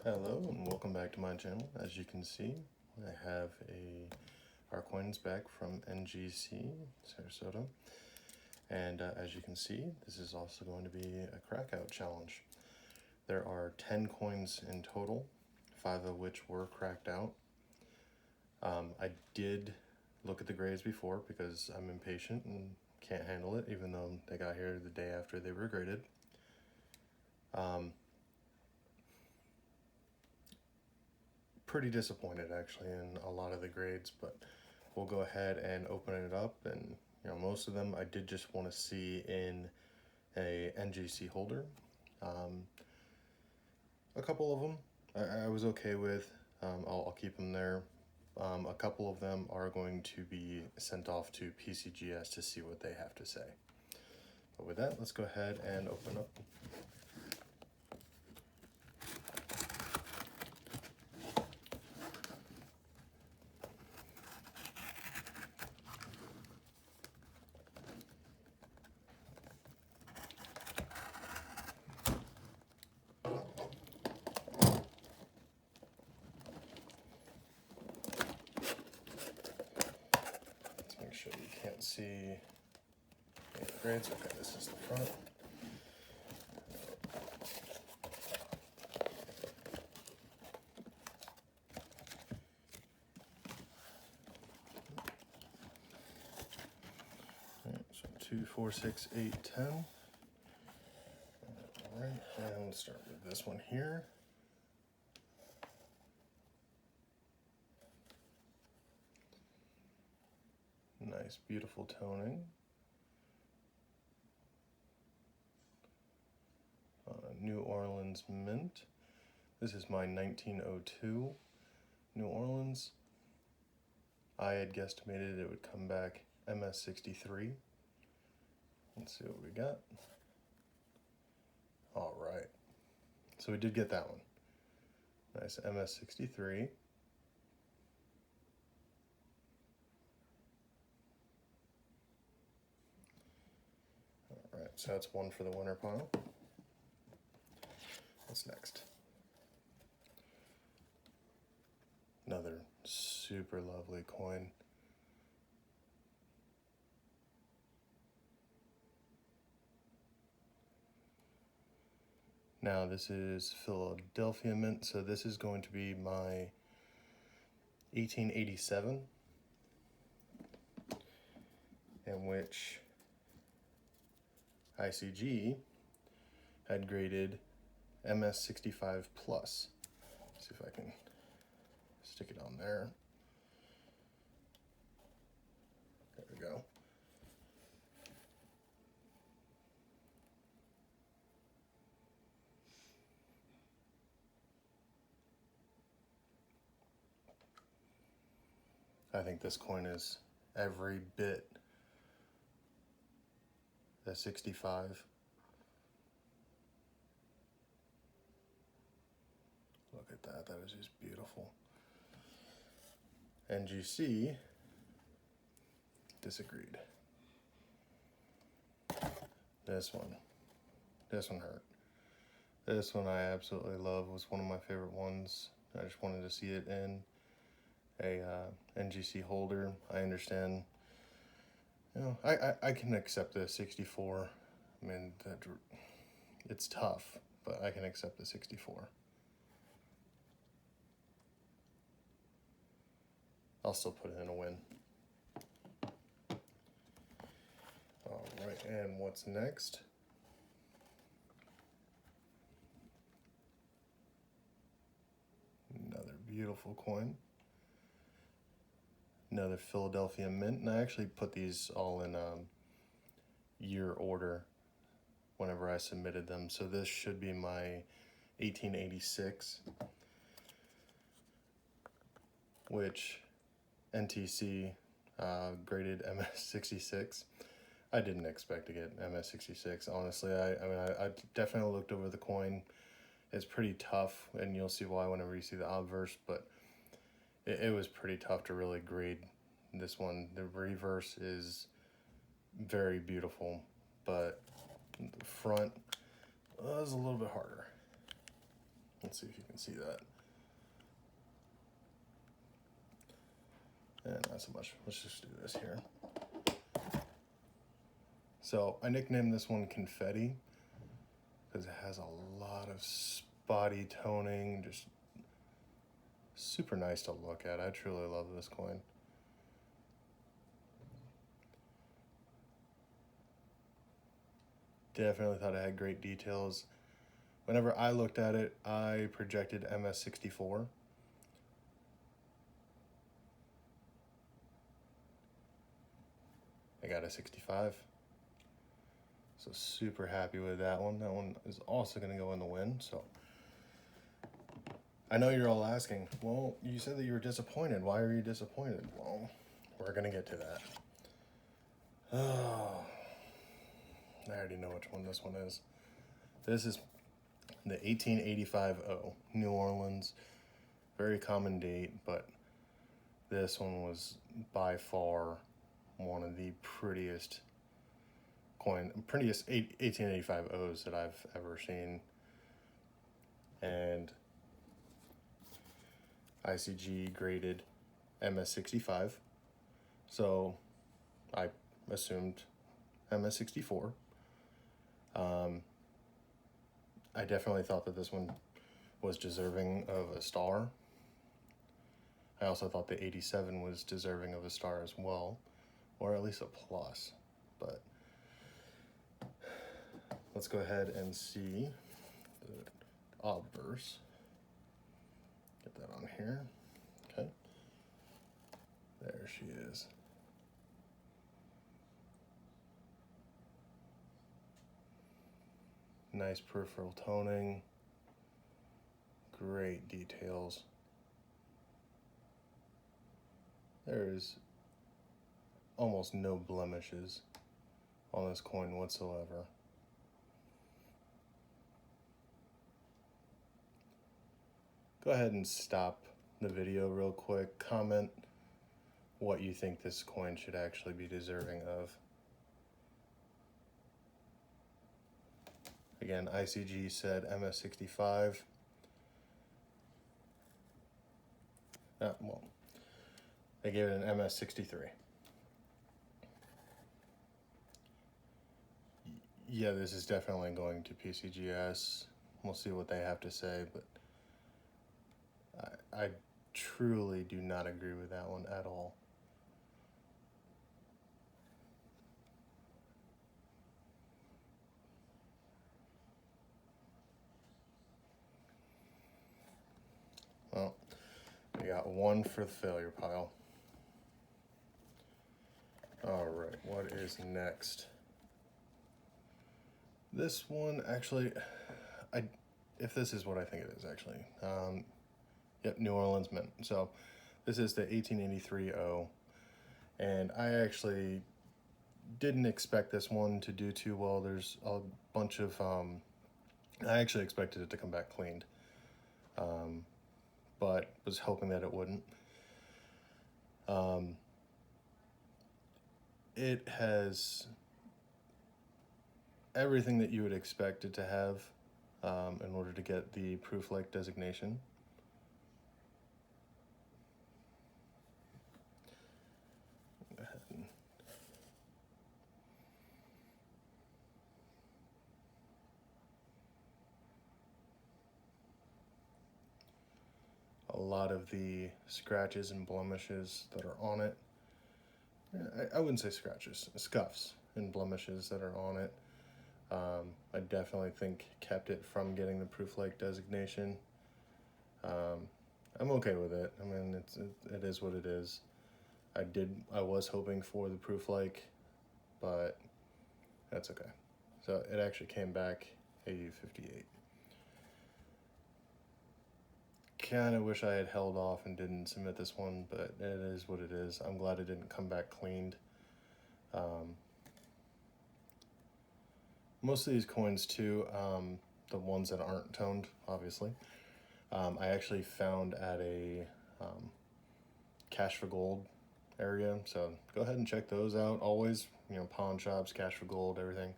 Hello and welcome back to my channel. As you can see, I have our coins back from NGC, Sarasota. And as you can see, this is also going to be a crack out challenge. There are 10 coins in total, 5 of which were cracked out. I did look at the grades before because I'm impatient and can't handle it, even though they got here the day after they were graded. Pretty disappointed actually in a lot of the grades, but we'll go ahead and open it up. And most of them I did just want to see in a NGC holder. A couple of them I was okay with. I'll keep them there. A couple of them are going to be sent off to PCGS to see what they have to say. But with that, let's go ahead and open up. Make sure you can't see any grades. Okay, this is the front. All right, so 2, 4, 6, 8, 10. All right, and let's start with this one here. Nice, beautiful toning. New Orleans Mint. This is my 1902 New Orleans. I had guesstimated it would come back MS63. Let's see what we got. All right. So we did get that one. Nice MS63. All right, so that's one for the winner pile. What's next? Another super lovely coin. Now this is Philadelphia Mint, so this is going to be my 1887, in which ICG had graded MS65 plus. Let's see if I can stick it on there. There we go. I think this coin is every bit the 65. Look at that, that is just beautiful. NGC disagreed. This one hurt. This one I absolutely love, was one of my favorite ones. I just wanted to see it in a NGC holder. I understand, I can accept the 64. I mean, it's tough, but I can accept the 64. I'll still put it in a win. All right, and what's next? Another beautiful coin. Another Philadelphia Mint, and I actually put these all in year order whenever I submitted them. So this should be my 1886, which NTC graded MS66. I didn't expect to get MS66, honestly. I definitely looked over the coin. It's pretty tough, and you'll see why whenever you see the obverse, but it was pretty tough to really grade this one. The reverse is very beautiful, but the front was a little bit harder. Let's see if you can see that. And not so much. Let's just do this here. So I nicknamed this one Confetti because it has a lot of spotty toning, just super nice to look at. I truly love this coin. Definitely thought it had great details. Whenever I looked at it, I projected MS64. I got a 65. So super happy with that one. That one is also going to go in the win. So I know you're all asking, well, you said that you were disappointed. Why are you disappointed? Well, we're going to get to that. Oh, I already know which one this one is. This is the 1885-0, New Orleans. Very common date, but this one was by far one of the prettiest 1885 O's that I've ever seen. And ICG graded MS65, so I assumed MS64. I definitely thought that this one was deserving of a star. I also thought the 87 was deserving of a star as well, or at least a plus. But let's go ahead and see the obverse. Get that on here. Okay. There she is. Nice peripheral toning. Great details. There is almost no blemishes on this coin whatsoever. Go ahead and stop the video real quick. Comment what you think this coin should actually be deserving of. Again, ICG said MS65. Well, they gave it an MS63. Yeah, this is definitely going to PCGS. We'll see what they have to say, but I truly do not agree with that one at all. Well, we got one for the failure pile. All right, what is next? This one, actually, if this is what I think it is, actually. Yep, New Orleans Mint. So this is the 1883-0, and I actually didn't expect this one to do too well. There's a bunch of, I actually expected it to come back cleaned, but was hoping that it wouldn't. It has everything that you would expect it to have in order to get the proof-like designation. Go ahead and a lot of the scratches and blemishes that are on it. I wouldn't say scratches, scuffs and blemishes that are on it. I definitely think kept it from getting the proof-like designation. I'm okay with it. I mean, it is what it is. I was hoping for the proof-like, but that's okay. So it actually came back AU58. Kind of wish I had held off and didn't submit this one, but it is what it is. I'm glad it didn't come back cleaned. Most of these coins too, the ones that aren't toned, obviously, I actually found at a Cash for Gold area, so go ahead and check those out. Always, pawn shops, Cash for Gold, everything.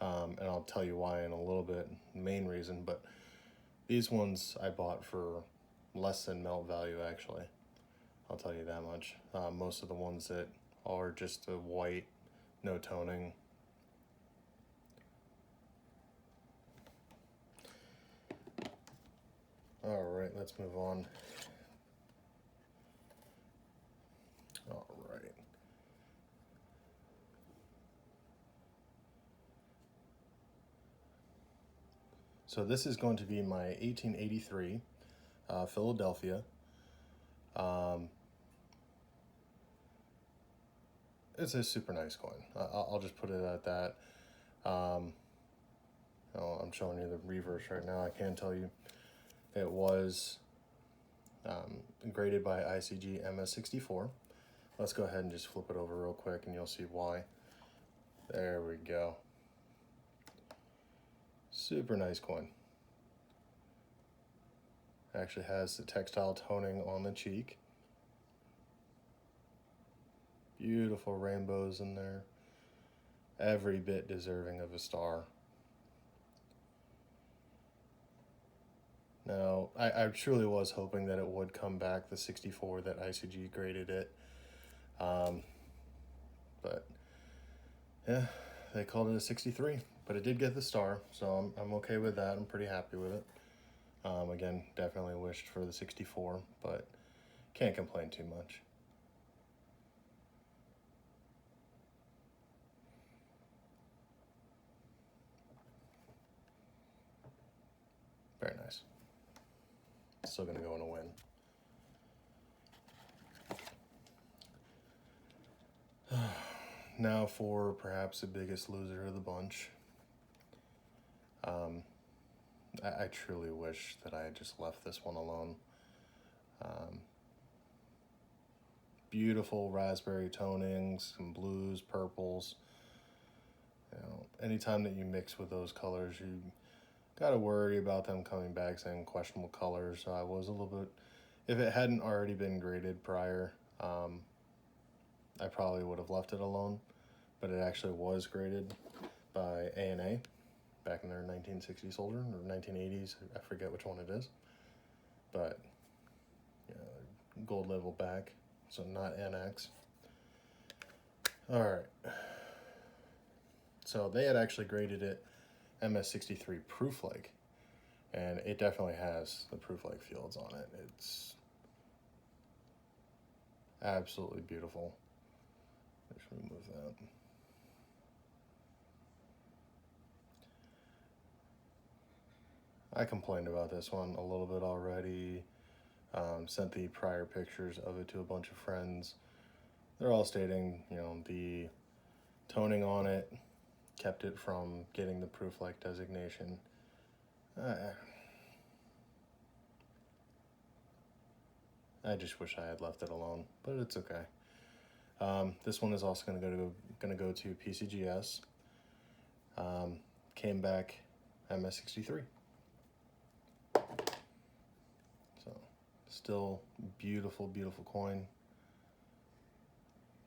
And I'll tell you why in a little bit, the main reason, but These ones I bought for less than melt value, actually. I'll tell you that much. Most of the ones that are just a white, no toning. All right, let's move on. All right. So this is going to be my 1883 Philadelphia. It's a super nice coin. I'll just put it at that. I'm showing you the reverse right now. I can tell you it was graded by ICG MS64. Let's go ahead and just flip it over real quick and you'll see why. There we go. Super nice coin. Actually has the textile toning on the cheek. Beautiful rainbows in there. Every bit deserving of a star. Now, I truly was hoping that it would come back the 64 that ICG graded it. But yeah, they called it a 63, but it did get the star, so I'm okay with that. I'm pretty happy with it. Again, definitely wished for the 64, but can't complain too much. Very nice. Still gonna go in a win. Now for perhaps the biggest loser of the bunch. I truly wish that I had just left this one alone. Beautiful raspberry tonings, some blues, purples. You know, anytime that you mix with those colors, you gotta worry about them coming back saying questionable colors. So I was a little bit, if it hadn't already been graded prior, I probably would have left it alone, but it actually was graded by A&A back in their 1960s holder or 1980s. I forget which one it is, but gold level back, so not NX. All right. So they had actually graded it MS63 proof-like, and it definitely has the proof-like fields on it. It's absolutely beautiful. Let's remove that. I complained about this one a little bit already. Sent the prior pictures of it to a bunch of friends. They're all stating, you know, the toning on it kept it from getting the proof-like designation. I just wish I had left it alone, but it's okay. This one is also going to go to PCGS. Came back MS63. So still beautiful, beautiful coin.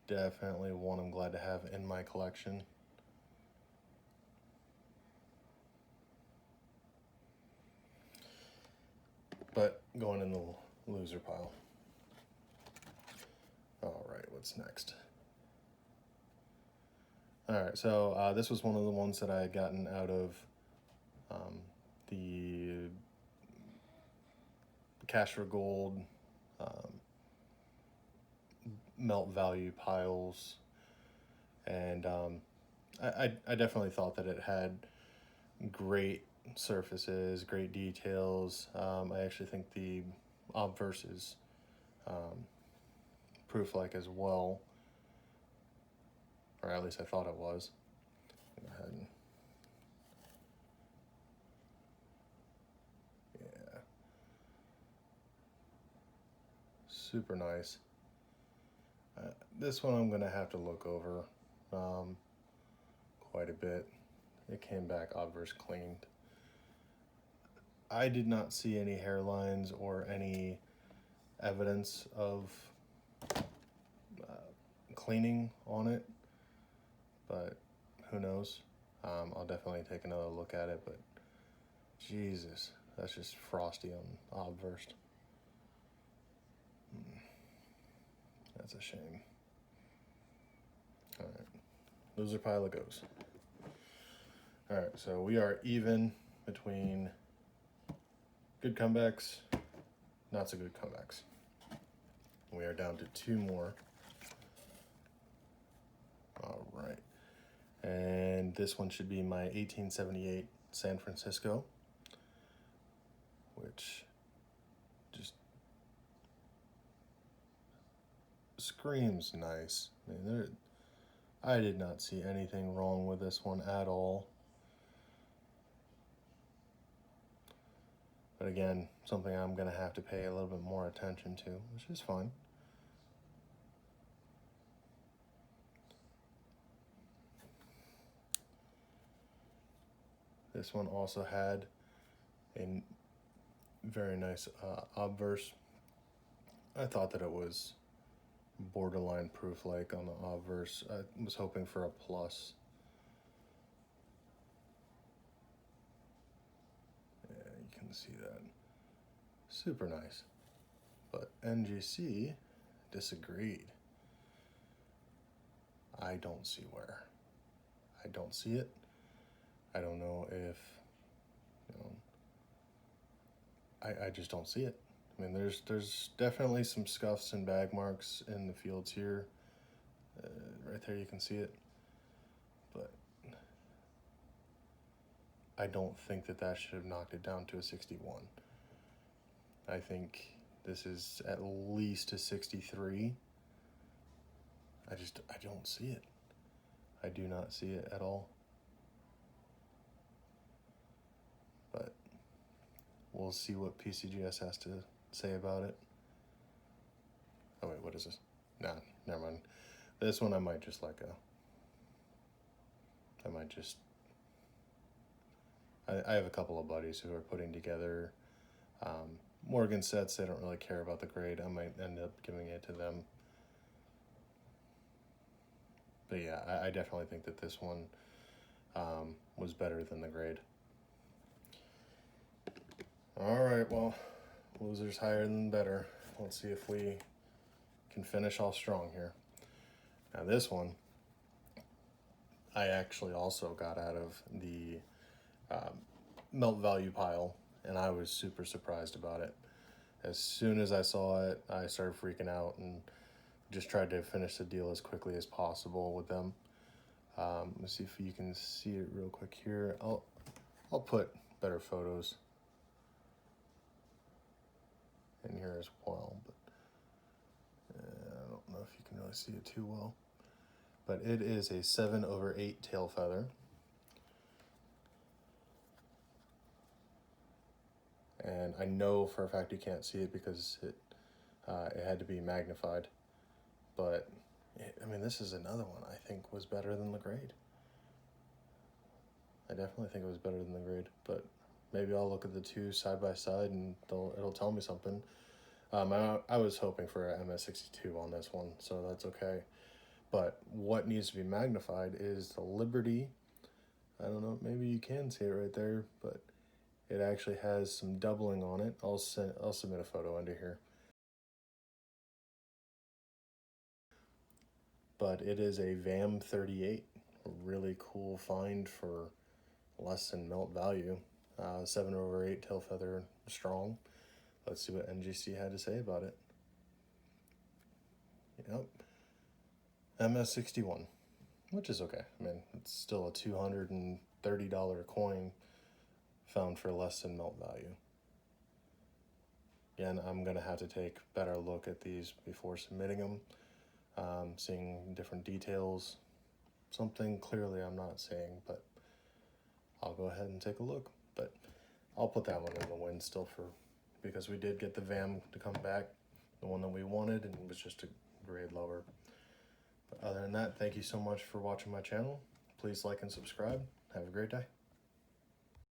Definitely one I'm glad to have in my collection. But going in the loser pile. All right, what's next? All right, so this was one of the ones that I had gotten out of the Cash for Gold melt value piles, and I definitely thought that it had great surfaces, great details. I actually think the obverse is proof-like as well, or at least I thought it was. Go ahead and yeah, super nice. This one I'm gonna have to look over quite a bit. It came back obverse cleaned. I did not see any hairlines or any evidence of cleaning on it, but who knows? I'll definitely take another look at it, but Jesus, That's just frosty on obverse. That's a shame. All right, loser pile it goes. All right, so we are even between good comebacks, not so good comebacks. We are down to 2 more. All right, and this one should be my 1878 San Francisco, which just screams nice. I mean, I did not see anything wrong with this one at all. But again, something I'm going to have to pay a little bit more attention to, which is fine. This one also had a very nice obverse. I thought that it was borderline proof-like on the obverse. I was hoping for a plus. Yeah, you can see that. Super nice. But NGC disagreed. I don't see where. I don't see it. I don't know if, I just don't see it. I mean, there's definitely some scuffs and bag marks in the fields here. Right there, you can see it. But I don't think that should have knocked it down to a 61. I think this is at least a 63. I don't see it. I do not see it at all. But we'll see what PCGS has to say about it. Oh wait, what is this? Nah, never mind. This one I might just let go. I have a couple of buddies who are putting together Morgan sets. They don't really care about the grade. I might end up giving it to them. But yeah, I definitely think that this one was better than the grade. All right, well, losers higher than better. Let's see if we can finish off strong here. Now this one, I actually also got out of the melt value pile, and I was super surprised about it. As soon as I saw it, I started freaking out and just tried to finish the deal as quickly as possible with them. Let's see if you can see it real quick here. I'll put better photos in here as well, but I don't know if you can really see it too well. But it is a 7/8 tail feather. And I know for a fact you can't see it because it had to be magnified. But, I mean, this is another one I think was better than the grade. I definitely think it was better than the grade, but maybe I'll look at the two side by side and it'll tell me something. I was hoping for a MS62 on this one, so that's okay. But what needs to be magnified is the Liberty. I don't know, maybe you can see it right there, but it actually has some doubling on it. I'll submit a photo under here. But it is a VAM 38, a really cool find for less than melt value. 7/8 tail feather strong. Let's see what NGC had to say about it. Yep. MS61, which is okay. I mean, it's still a $230 coin found for less than melt value. Again, I'm going to have to take a better look at these before submitting them, seeing different details. Something clearly I'm not seeing, but I'll go ahead and take a look. But I'll put that one in the win still because we did get the VAM to come back, the one that we wanted, and it was just a grade lower. But other than that, thank you so much for watching my channel. Please like and subscribe. Have a great day.